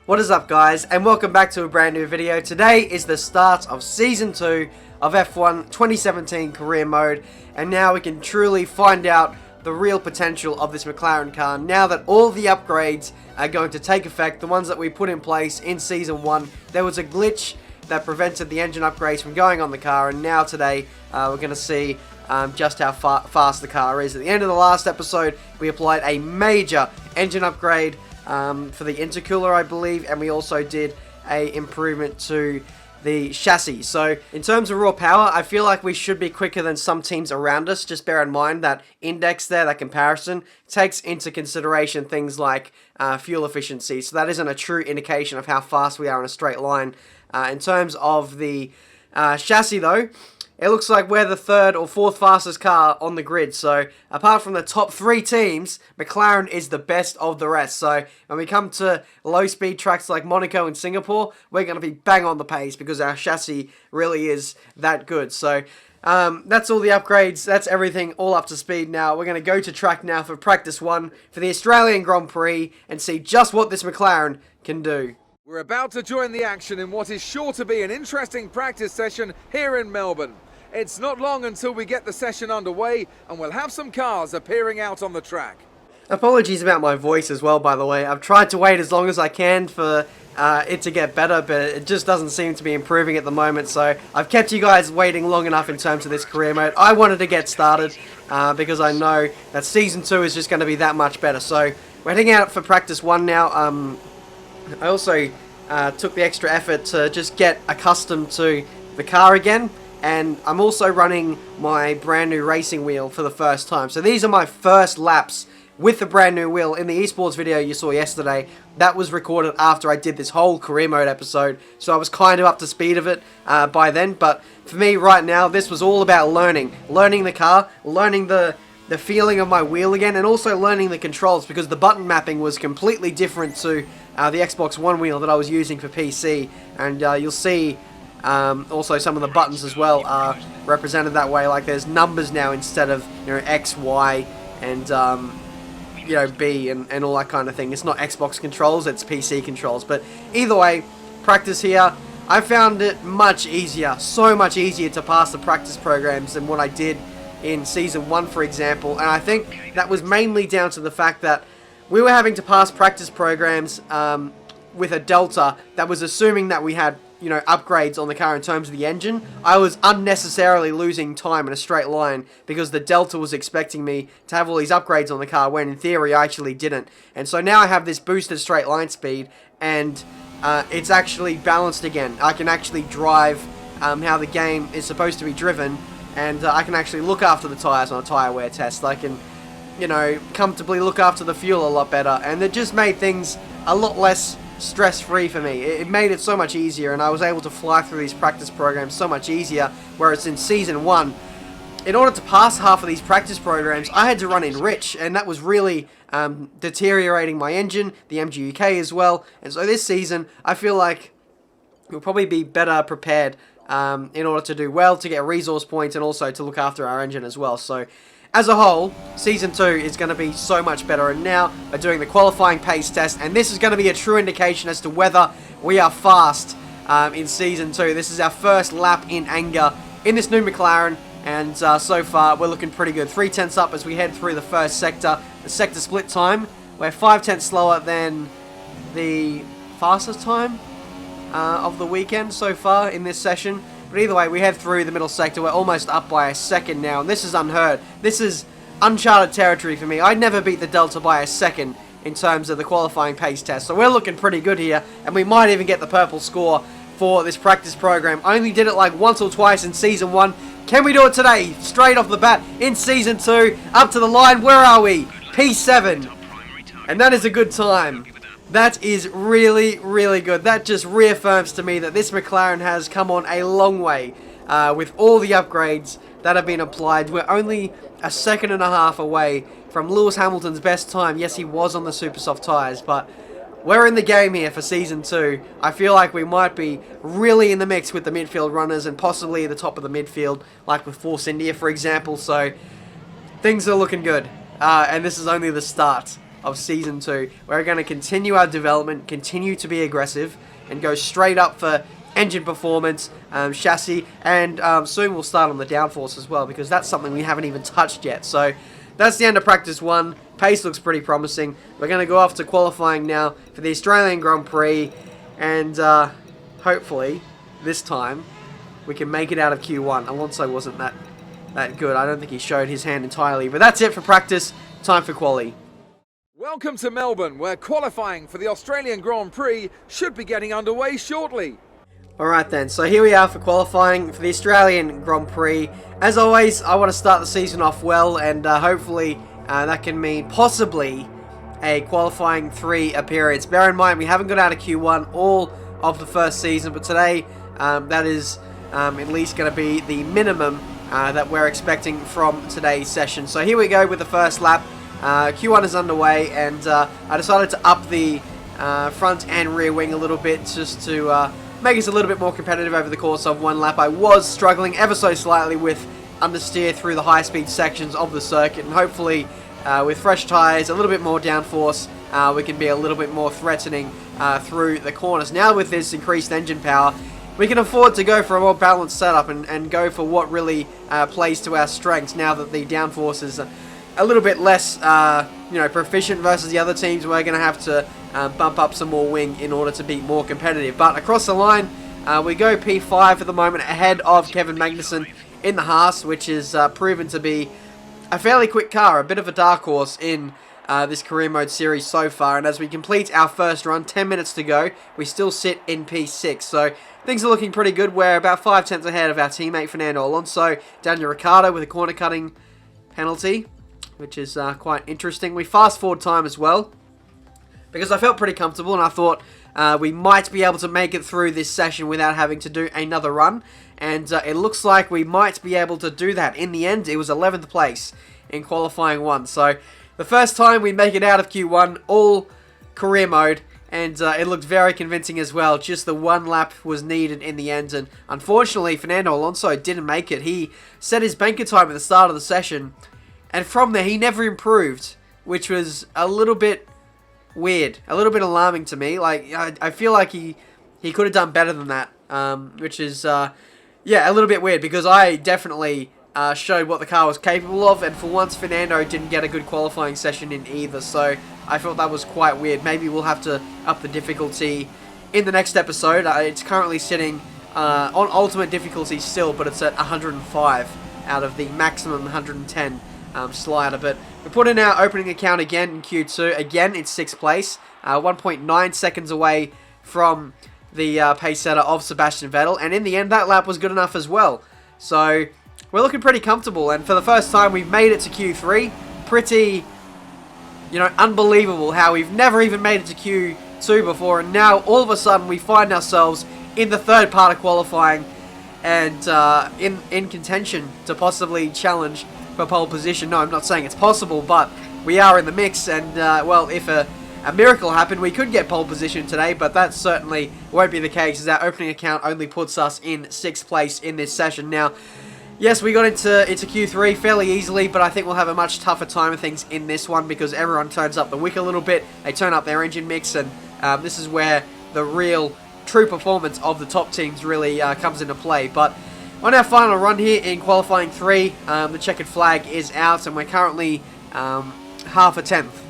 What is up, guys, and welcome back to a brand new video. Today is the start of Season 2 of F1 2017 Career Mode, and now we can truly find out the real potential of this McLaren car now that all the upgrades are going to take effect, the ones that we put in place in Season 1. There was a glitch that prevented the engine upgrades from going on the car, and now today we're going to see just how fast the car is. At the end of the last episode, we applied a major engine upgrade for the intercooler, I believe, and we also did a improvement to the chassis. So in terms of raw power, I feel like we should be quicker than some teams around us. Just bear in mind that index there, that comparison, takes into consideration things like fuel efficiency. So that isn't a true indication of how fast we are in a straight line. In terms of the chassis though, it looks like we're the third or fourth fastest car on the grid. So apart from the top three teams, McLaren is the best of the rest. So when we come to low-speed tracks like Monaco and Singapore, we're going to be bang on the pace because our chassis really is that good. So that's all the upgrades. That's everything all up to speed now. We're going to go to track now for practice 1 for the Australian Grand Prix and see just what this McLaren can do. We're about to join the action in what is sure to be an interesting practice session here in Melbourne. It's not long until we get the session underway and we'll have some cars appearing out on the track. Apologies about my voice as well, by the way. I've tried to wait as long as I can for it to get better, but it just doesn't seem to be improving at the moment. So I've kept you guys waiting long enough in terms of this career mode. I wanted to get started because I know that Season 2 is just going to be that much better. So we're heading out for practice 1 now. I also took the extra effort to just get accustomed to the car again. And I'm also running my brand new racing wheel for the first time. So these are my first laps with the brand new wheel. In the esports video you saw yesterday, that was recorded after I did this whole career mode episode. So I was kind of up to speed of it by then. But for me right now, this was all about learning. Learning the car, learning the feeling of my wheel again, and also learning the controls because the button mapping was completely different to the Xbox One wheel that I was using for PC. And you'll see also some of the buttons as well are represented that way, like there's numbers now instead of, you know, X, Y, and you know, B and all that kind of thing. It's not Xbox controls, it's PC controls. But either way, practice here, I found it much easier, so much easier to pass the practice programs than what I did in Season 1, for example. And I think that was mainly down to the fact that we were having to pass practice programs with a delta that was assuming that we had, you know, upgrades on the car in terms of the engine. I was unnecessarily losing time in a straight line because the delta was expecting me to have all these upgrades on the car when in theory I actually didn't. And so now I have this boosted straight line speed and it's actually balanced again. I can actually drive how the game is supposed to be driven, and I can actually look after the tyres on a tyre wear test. I can, you know, comfortably look after the fuel a lot better, and it just made things a lot less stress-free for me. It made it so much easier, and I was able to fly through these practice programs so much easier, whereas in Season 1, in order to pass half of these practice programs, I had to run in rich, and that was really deteriorating my engine, the MGUK as well. And so this season, I feel like we'll probably be better prepared in order to do well, to get resource points, and also to look after our engine as well. So as a whole, Season 2 is going to be so much better, and now we're doing the qualifying pace test, and this is going to be a true indication as to whether we are fast in Season 2. This is our first lap in anger in this new McLaren, and so far we're looking pretty good. 3/10 up as we head through the first sector. The sector split time, we're 5/10 slower than the fastest time of the weekend so far in this session. But either way, we head through the middle sector. We're almost up by a second now, and this is unheard. This is uncharted territory for me. I'd never beat the Delta by a second in terms of the qualifying pace test. So we're looking pretty good here, and we might even get the purple score for this practice program. I only did it like once or twice in Season 1. Can we do it today? Straight off the bat in Season 2. Up to the line. Where are we? P7. And that is a good time. That is really, really good. That just reaffirms to me that this McLaren has come on a long way with all the upgrades that have been applied. We're only a second and a half away from Lewis Hamilton's best time. Yes, he was on the super soft tyres, but we're in the game here for Season 2. I feel like we might be really in the mix with the midfield runners and possibly the top of the midfield, like with Force India, for example. So things are looking good, and this is only the start. of Season 2. We're going to continue our development, continue to be aggressive, and go straight up for engine performance, chassis, and soon we'll start on the downforce as well, because that's something we haven't even touched yet. So that's the end of practice 1. Pace looks pretty promising. We're going to go off to qualifying now for the Australian Grand Prix, and hopefully this time we can make it out of Q1. Alonso wasn't that good. I don't think he showed his hand entirely, but that's it for practice. Time for quali. Welcome to Melbourne, where qualifying for the Australian Grand Prix should be getting underway shortly. Alright then, so here we are for qualifying for the Australian Grand Prix. As always, I want to start the season off well, and hopefully that can mean possibly a qualifying 3 appearance. Bear in mind, we haven't got out of Q1 all of the first season, but today that is at least going to be the minimum that we're expecting from today's session. So here we go with the first lap. Q1 is underway, and I decided to up the front and rear wing a little bit just to make us a little bit more competitive over the course of one lap. I was struggling ever so slightly with understeer through the high-speed sections of the circuit, and hopefully with fresh tyres, a little bit more downforce, we can be a little bit more threatening through the corners. Now with this increased engine power, we can afford to go for a more balanced setup and go for what really plays to our strengths now that the downforce is a little bit less proficient versus the other teams. We're going to have to bump up some more wing in order to be more competitive. But across the line, we go P5 at the moment, ahead of Kevin Magnussen in the Haas, which is proven to be a fairly quick car, a bit of a dark horse in this career mode series so far. And as we complete our first run, 10 minutes to go, we still sit in P6. So things are looking pretty good. We're about 5 tenths ahead of our teammate Fernando Alonso. Daniel Ricciardo with a corner cutting penalty, which is quite interesting. We fast forward time as well, because I felt pretty comfortable, and I thought we might be able to make it through this session without having to do another run. And it looks like we might be able to do that. In the end, it was 11th place in qualifying 1. So the first time we make it out of Q1, all career mode, and it looked very convincing as well. Just the 1 lap was needed in the end, and unfortunately Fernando Alonso didn't make it. He set his banker time at the start of the session, and from there he never improved, which was a little bit weird, a little bit alarming to me. Like, I feel like he could have done better than that, which is yeah, a little bit weird, because I definitely showed what the car was capable of, and for once Fernando didn't get a good qualifying session in either, so I felt that was quite weird. Maybe we'll have to up the difficulty in the next episode. It's currently sitting on ultimate difficulty still, but it's at 105 out of the maximum 110 slider. But we put in our opening account again in Q2. Again, it's 6th place, 1.9 seconds away from the pace setter of Sebastian Vettel, and in the end that lap was good enough as well. So we're looking pretty comfortable, and for the first time we've made it to Q3. Pretty, unbelievable how we've never even made it to Q2 before, and now all of a sudden we find ourselves in the third part of qualifying, and in contention to possibly challenge for pole position. No, I'm not saying it's possible, but we are in the mix, and well, if a miracle happened, we could get pole position today, but that certainly won't be the case, as our opening account only puts us in 6th place in this session. Now, yes, we got into Q3 fairly easily, but I think we'll have a much tougher time of things in this one, because everyone turns up the wick a little bit, they turn up their engine mix, and this is where the real true performance of the top teams really comes into play. But on our final run here in qualifying 3, the checkered flag is out, and we're currently half a tenth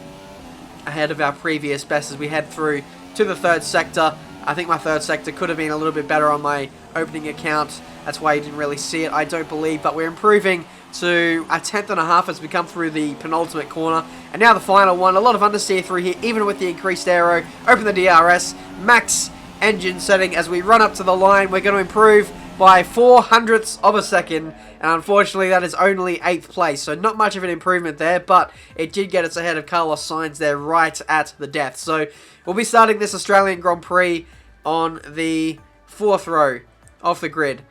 ahead of our previous best as we head through to the 3rd sector. I think my 3rd sector could have been a little bit better on my opening account. That's why you didn't really see it, I don't believe, but we're improving to a 10th and a half as we come through the penultimate corner. And now the final one, a lot of understeer through here, even with the increased aero. Open the DRS, max engine setting as we run up to the line. We're going to improve by 0.04 of a second, and unfortunately that is only 8th place, so not much of an improvement there, but it did get us ahead of Carlos Sainz there right at the death. So we'll be starting this Australian Grand Prix on the 4th row off the grid.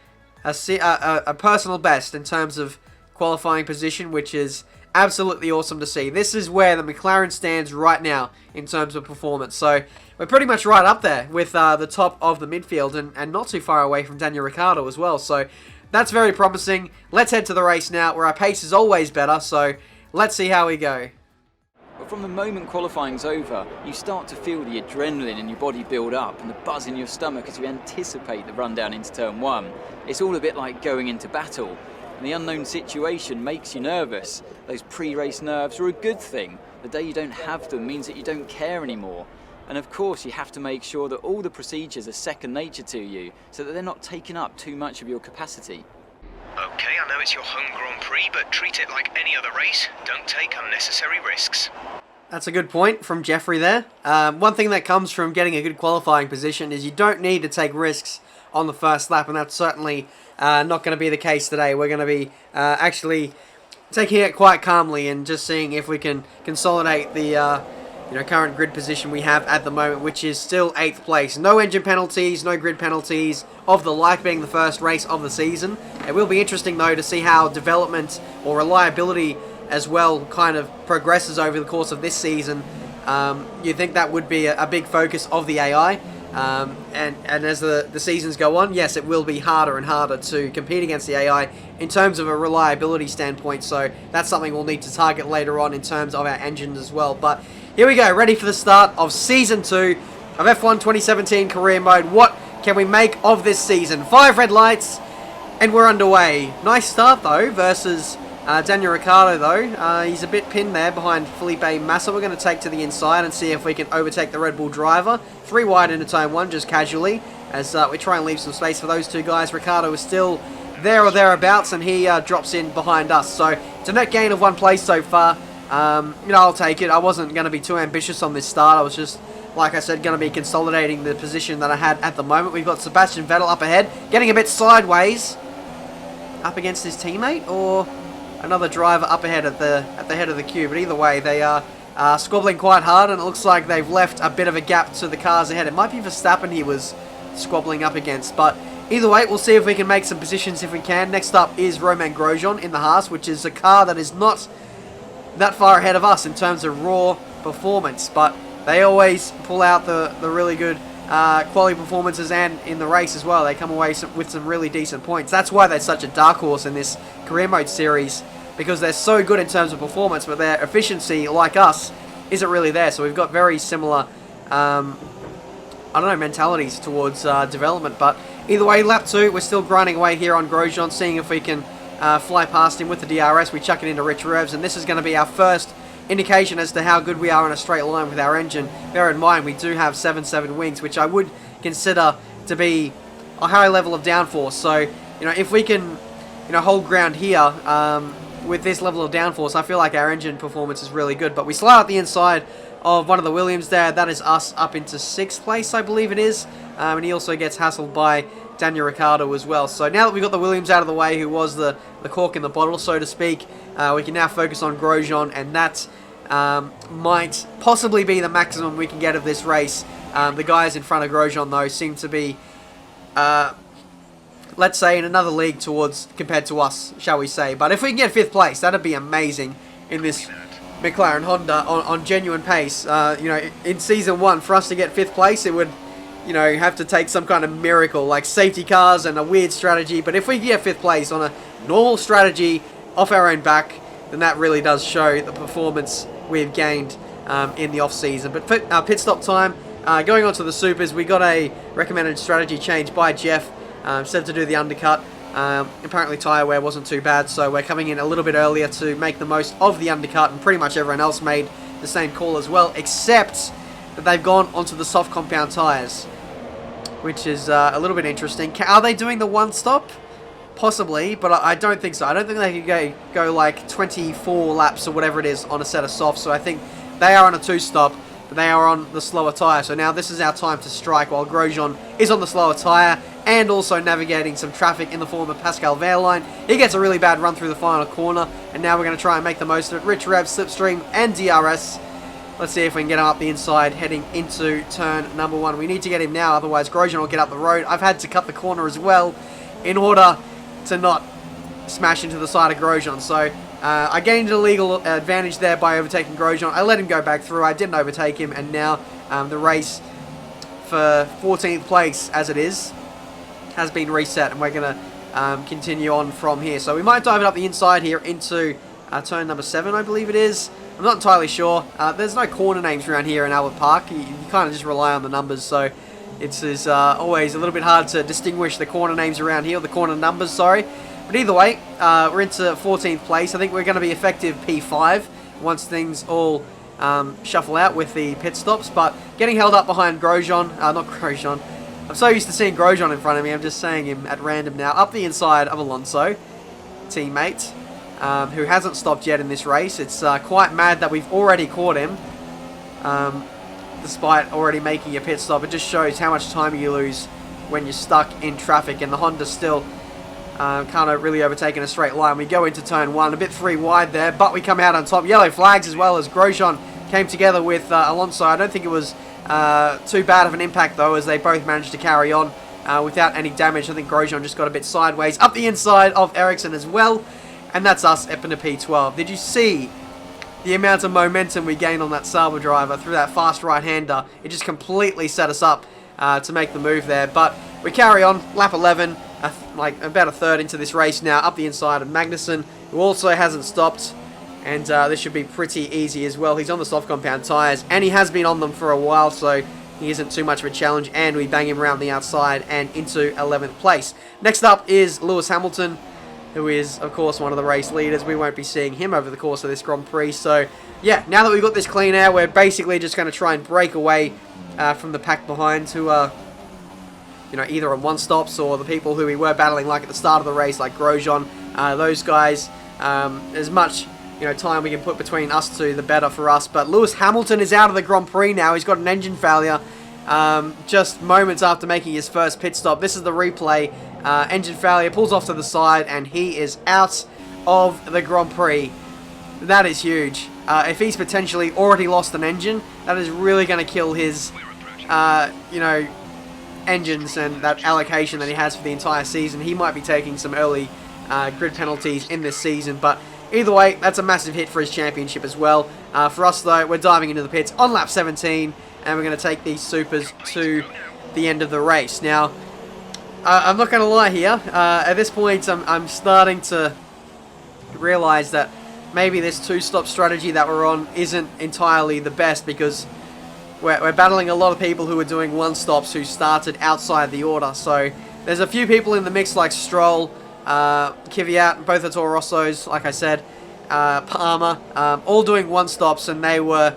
A personal best in terms of qualifying position, which is absolutely awesome to see. This is where the McLaren stands right now in terms of performance. So we're pretty much right up there with the top of the midfield, and not too far away from Daniel Ricciardo as well. So that's very promising. Let's head to the race now, where our pace is always better. So let's see how we go. from the moment qualifying's over, you start to feel the adrenaline in your body build up and the buzz in your stomach as you anticipate the run down into turn 1. It's all a bit like going into battle, and the unknown situation makes you nervous. Those pre-race nerves are a good thing. The day you don't have them means that you don't care anymore. And of course you have to make sure that all the procedures are second nature to you, so that they're not taking up too much of your capacity. Okay, I know it's your home Grand Prix, but treat it like any other race. Don't take unnecessary risks. That's a good point from Jeffrey there. One thing that comes from getting a good qualifying position is you don't need to take risks on the first lap, and that's certainly not going to be the case today. We're going to be actually taking it quite calmly and just seeing if we can consolidate the current grid position we have at the moment, which is still 8th place. No engine penalties, no grid penalties, of the like, being the first race of the season. It will be interesting though to see how development or reliability as well kind of progresses over the course of this season. You think that would be a big focus of the AI, and as the seasons go on, yes, it will be harder and harder to compete against the AI in terms of a reliability standpoint, so that's something we'll need to target later on in terms of our engines as well. But here we go, ready for the start of Season 2 of F1 2017 Career Mode. What can we make of this season? 5 red lights, and we're underway. Nice start, though, versus Daniel Ricciardo, though. He's a bit pinned there behind Felipe Massa. We're going to take to the inside and see if we can overtake the Red Bull driver. 3 wide into turn 1, just casually, as we try and leave some space for those two guys. Ricciardo is still there or thereabouts, and he drops in behind us. So it's a net gain of 1 place so far. I'll take it. I wasn't going to be too ambitious on this start. I was just, like I said, going to be consolidating the position that I had at the moment. We've got Sebastian Vettel up ahead, getting a bit sideways up against his teammate, or another driver up ahead at the head of the queue. But either way, they are squabbling quite hard, and it looks like they've left a bit of a gap to the cars ahead. It might be Verstappen he was squabbling up against, but either way, we'll see if we can make some positions if we can. Next up is Romain Grosjean in the Haas, which is a car that is not that far ahead of us in terms of raw performance, but they always pull out the really good quality performances, and in the race as well, they come away with some really decent points. That's why they're such a dark horse in this career mode series, because they're so good in terms of performance, but their efficiency, like us, isn't really there. So we've got very similar, mentalities towards development. But either way, lap 2, we're still grinding away here on Grosjean, seeing if we can fly past him with the DRS. We chuck it into rich revs, and this is going to be our first indication as to how good we are in a straight line with our engine. Bear in mind, we do have 7.7 wings, which I would consider to be a high level of downforce. So, if we can, hold ground here with this level of downforce, I feel like our engine performance is really good. But we slide out the inside of one of the Williams there. That is us up into 6th place, I believe it is. And he also gets hassled by Daniel Ricciardo as well. So now that we've got the Williams out of the way, who was the cork in the bottle, so to speak, we can now focus on Grosjean, and that might possibly be the maximum we can get of this race. The guys in front of Grosjean, though, seem to be, let's say, in another league compared to us, shall we say. But if we can get 5th place, that'd be amazing in this McLaren Honda on genuine pace. In Season 1, for us to get 5th place, it would have to take some kind of miracle, like safety cars and a weird strategy. But if we get 5th place on a normal strategy off our own back, then that really does show the performance we've gained in the off-season. But pit stop time, going on to the supers, we got a recommended strategy change by Jeff. Instead to do the undercut, apparently tyre wear wasn't too bad, so we're coming in a little bit earlier to make the most of the undercut, and pretty much everyone else made the same call as well, except that they've gone onto the soft compound tyres, which is a little bit interesting. Are they doing the one stop? Possibly, but I don't think so. I don't think they could go like 24 laps or whatever it is on a set of softs, so I think they are on a 2-stop, but they are on the slower tyre. So now this is our time to strike, while Grosjean is on the slower tyre and also navigating some traffic in the form of Pascal Wehrlein. He gets a really bad run through the final corner, and now we're going to try and make the most of it. Rich rev, slipstream, and DRS. Let's see if we can get him up the inside heading into turn number 1. We need to get him now, otherwise Grosjean will get up the road. I've had to cut the corner as well in order to not smash into the side of Grosjean. So I gained a legal advantage there by overtaking Grosjean. I let him go back through. I didn't overtake him, and now the race for 14th place, as it is, has been reset, and we're going to continue on from here. So we might dive it up the inside here into turn number 7, I believe it is. I'm not entirely sure. There's no corner names around here in Albert Park. You kind of just rely on the numbers, so it's always a little bit hard to distinguish the corner names around here, the corner numbers, sorry. But either way, we're into 14th place. I think we're going to be effective P5 once things all shuffle out with the pit stops, but getting held up behind Grosjean, not Grosjean. I'm so used to seeing Grosjean in front of me, I'm just saying him at random now. Up the inside of Alonso, teammate, who hasn't stopped yet in this race. It's quite mad that we've already caught him, despite already making a pit stop. It just shows how much time you lose when you're stuck in traffic, and the Honda still can't really overtake in a straight line. We go into turn 1, a bit 3 wide there, but we come out on top. Yellow flags as well as Grosjean came together with Alonso. I don't think it was too bad of an impact though, as they both managed to carry on without any damage. I think Grosjean just got a bit sideways up the inside of Ericsson as well, and that's us up into P12. Did you see the amount of momentum we gained on that Sauber driver through that fast right-hander? It just completely set us up to make the move there, but we carry on. Lap 11, like about a third into this race now, up the inside of Magnussen, who also hasn't stopped. And this should be pretty easy as well. He's on the soft compound tyres, and he has been on them for a while, so he isn't too much of a challenge. And we bang him around the outside and into 11th place. Next up is Lewis Hamilton, who is, of course, one of the race leaders. We won't be seeing him over the course of this Grand Prix. So, yeah, now that we've got this clean air, we're basically just going to try and break away from the pack behind, who are, you know, either on one-stops or the people who we were battling like at the start of the race, like Grosjean. Those guys, as much time we can put between us two, the better for us. But Lewis Hamilton is out of the Grand Prix now. He's got an engine failure just moments after making his first pit stop. This is the replay. Engine failure, pulls off to the side, and he is out of the Grand Prix. That is huge. If he's potentially already lost an engine, that is really going to kill his, engines and that allocation that he has for the entire season. He might be taking some early grid penalties in this season, but either way, that's a massive hit for his championship as well. For us, though, we're diving into the pits on lap 17, and we're going to take these supers to the end of the race. Now, I'm not going to lie here. At this point, I'm starting to realise that maybe this two-stop strategy that we're on isn't entirely the best, because we're battling a lot of people who are doing one-stops who started outside the order. So there's a few people in the mix like Stroll, Kvyat, both the Toro Rossos, like I said, Palmer, all doing one-stops, and they were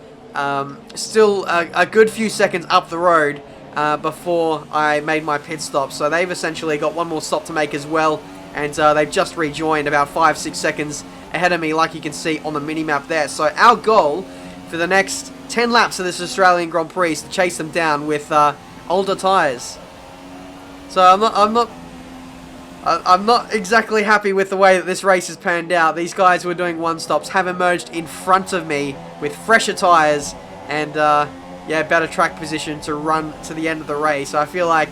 still a good few seconds up the road before I made my pit stop. So they've essentially got one more stop to make as well, and they've just rejoined about 5-6 seconds ahead of me, like you can see on the mini-map there. So our goal for the next 10 laps of this Australian Grand Prix is to chase them down with older tyres. So I'm not exactly happy with the way that this race has panned out. These guys who are doing one-stops have emerged in front of me with fresher tyres and, better track position to run to the end of the race. So I feel like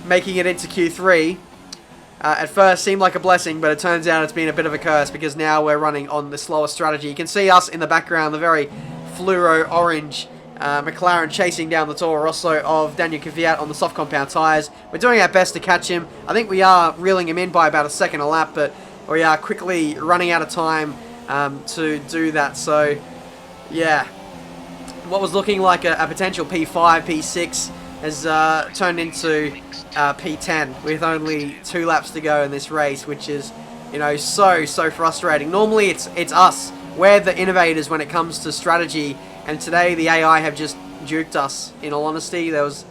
making it into Q3 at first seemed like a blessing, but it turns out it's been a bit of a curse, because now we're running on the slower strategy. You can see us in the background, the very fluoro orange McLaren chasing down the Toro Rosso of Daniel Kvyat on the soft compound tyres. We're doing our best to catch him. I think we are reeling him in by about a second a lap, but we are quickly running out of time to do that. So, yeah, what was looking like a potential P5, P6 has turned into P10 with only 2 laps to go in this race, which is, so frustrating. Normally it's us. We're the innovators when it comes to strategy, and today the AI have just duped us. In all honesty, there was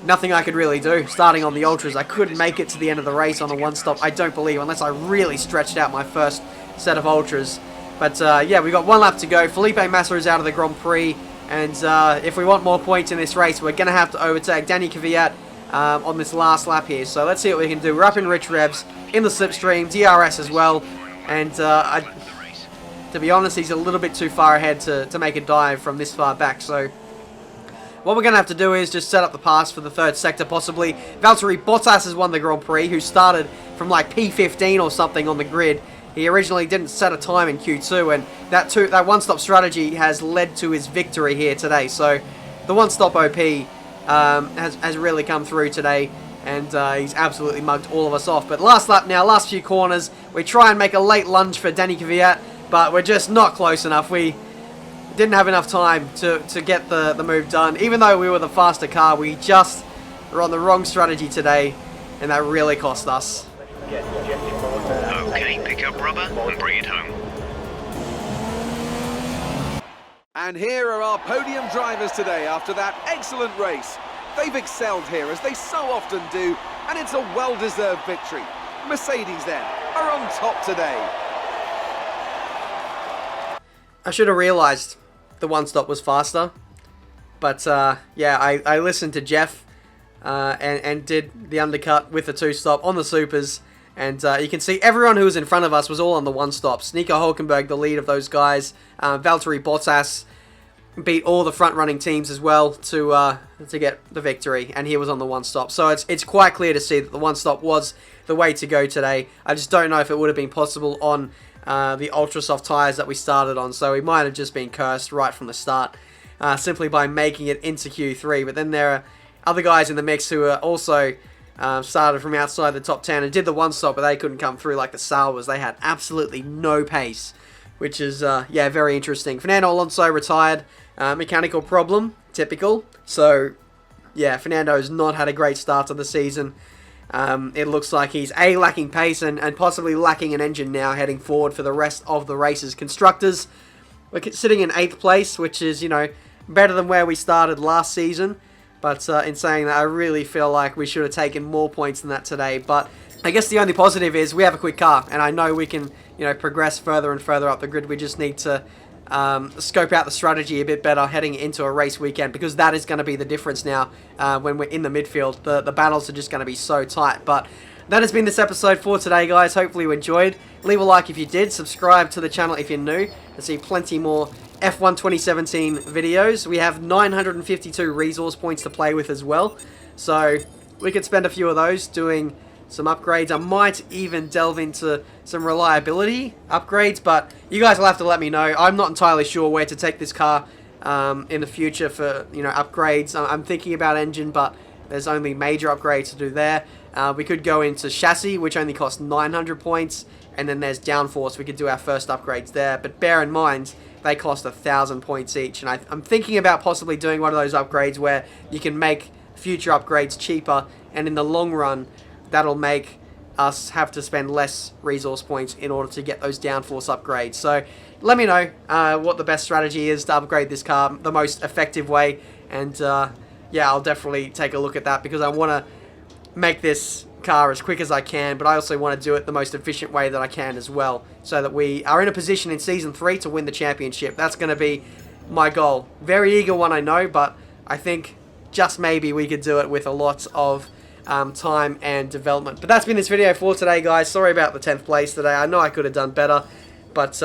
nothing I could really do. Starting on the Ultras, I couldn't make it to the end of the race on a one-stop, I don't believe, unless I really stretched out my first set of Ultras. But yeah, we've got 1 lap to go. Felipe Massa is out of the Grand Prix, and if we want more points in this race, we're going to have to overtake Danny Kvyat on this last lap here. So let's see what we can do. We're up in rich revs, in the slipstream, DRS as well, and to be honest, he's a little bit too far ahead to make a dive from this far back. So what we're going to have to do is just set up the pass for the 3rd sector, possibly. Valtteri Bottas has won the Grand Prix, who started from like P15 or something on the grid. He originally didn't set a time in Q2, and that one-stop strategy has led to his victory here today. So the one-stop OP has really come through today, and he's absolutely mugged all of us off. But last lap now, last few corners, we try and make a late lunge for Danny Kvyat, but we're just not close enough. We didn't have enough time to get the move done. Even though we were the faster car, we just were on the wrong strategy today, and that really cost us. Okay, pick up rubber and bring it home. And here are our podium drivers today after that excellent race. They've excelled here, as they so often do, and it's a well-deserved victory. Mercedes, then, are on top today. I should have realised the one-stop was faster. But, yeah, I listened to Jeff and did the undercut with the two-stop on the supers. And you can see everyone who was in front of us was all on the one-stops. Nico Hulkenberg, the lead of those guys. Valtteri Bottas beat all the front-running teams as well to get the victory, and he was on the one-stop. So it's quite clear to see that the one-stop was the way to go today. I just don't know if it would have been possible on the ultra-soft tyres that we started on, so we might have just been cursed right from the start simply by making it into Q3. But then there are other guys in the mix who are also started from outside the top 10 and did the one-stop, but they couldn't come through like the Salvas. They had absolutely no pace, which is, yeah, very interesting. Fernando Alonso retired. Mechanical problem, typical. So, yeah, Fernando's not had a great start to the season. It looks like he's lacking pace and possibly lacking an engine now heading forward for the rest of the race's constructors. We're sitting in 8th place, which is, you know, better than where we started last season. But in saying that, I really feel like we should have taken more points than that today. But I guess the only positive is we have a quick car, and I know we can, you know, progress further and further up the grid. We just need to scope out the strategy a bit better heading into a race weekend, because that is going to be the difference now when we're in the midfield. The battles are just going to be so tight. But that has been this episode for today, guys. Hopefully you enjoyed. Leave a like if you did. Subscribe to the channel if you're new to see plenty more F1 2017 videos. We have 952 resource points to play with as well, so we could spend a few of those doing some upgrades. I might even delve into some reliability upgrades, but you guys will have to let me know. I'm not entirely sure where to take this car in the future for, you know, upgrades. I'm thinking about engine, but there's only major upgrades to do there. We could go into chassis, which only costs 900 points, and then there's downforce. We could do our first upgrades there, but bear in mind they cost 1,000 points each, and I'm thinking about possibly doing one of those upgrades where you can make future upgrades cheaper, and in the long run that'll make us have to spend less resource points in order to get those downforce upgrades. So let me know what the best strategy is to upgrade this car, the most effective way, and yeah, I'll definitely take a look at that, because I want to make this car as quick as I can, but I also want to do it the most efficient way that I can as well, so that we are in a position in Season 3 to win the championship. That's going to be my goal. Very eager one, I know, but I think just maybe we could do it with a lot of time and development. But that's been this video for today, guys. Sorry about the 10th place today. I know I could have done better, but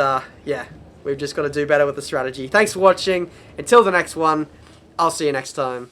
yeah, we've just got to do better with the strategy. Thanks for watching. Until the next one, I'll see you next time.